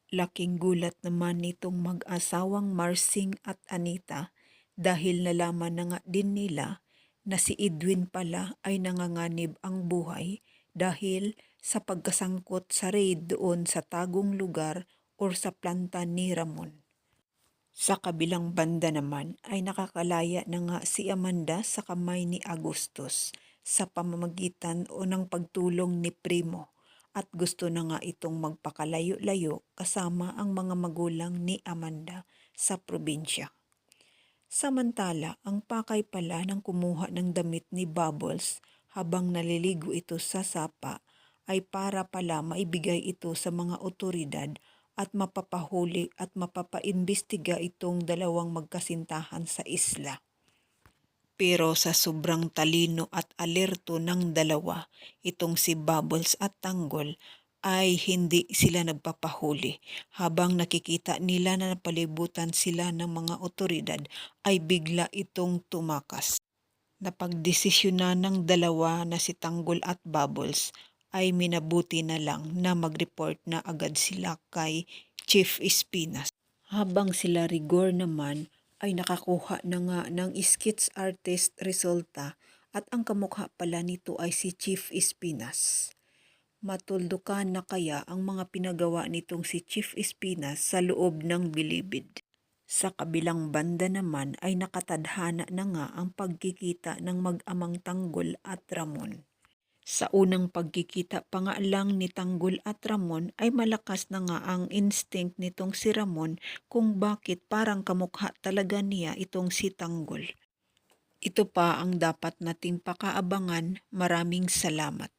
Laking gulat naman nitong mag-asawang Marsing at Anita dahil nalaman na nga din nila na si Edwin pala ay nanganganib ang buhay dahil sa pagkasangkot sa raid doon sa tagong lugar or sa planta ni Ramon. Sa kabilang banda naman ay nakakalaya na nga si Amanda sa kamay ni Agustus sa pamamagitan o ng pagtulong ni Primo at gusto na nga itong magpakalayo-layo kasama ang mga magulang ni Amanda sa probinsya. Samantala, ang pakay pala ng kumuha ng damit ni Bubbles habang naliligo ito sa sapa ay para pala maibigay ito sa mga otoridad at mapapahuli at mapapaimbestiga itong dalawang magkasintahan sa isla. Pero sa sobrang talino at alerto ng dalawa, itong si Bubbles at Tanggol ay hindi sila nagpapahuli. Habang nakikita nila na napalibutan sila ng mga otoridad ay bigla itong tumakas. Napagdesisyonan ng dalawa na si Tanggol at Bubbles ay minabuti na lang na mag-report na agad sila kay Chief Espinas. Habang sila Rigor naman ay nakakuha na nga ng sketch artist resulta at ang kamukha pala nito ay si Chief Espinas. Matuldukan na kaya ang mga pinagawa nitong si Chief Espinas sa loob ng bilibid. Sa kabilang banda naman ay nakatadhana na nga ang pagkikita ng mag-amang Tanggol at Ramon. Sa unang pagkikita pa nga lang ni Tanggol at Ramon ay malakas na nga ang instinct nitong si Ramon kung bakit parang kamukha talaga niya itong si Tanggol. Ito pa ang dapat nating pakaabangan. Maraming salamat.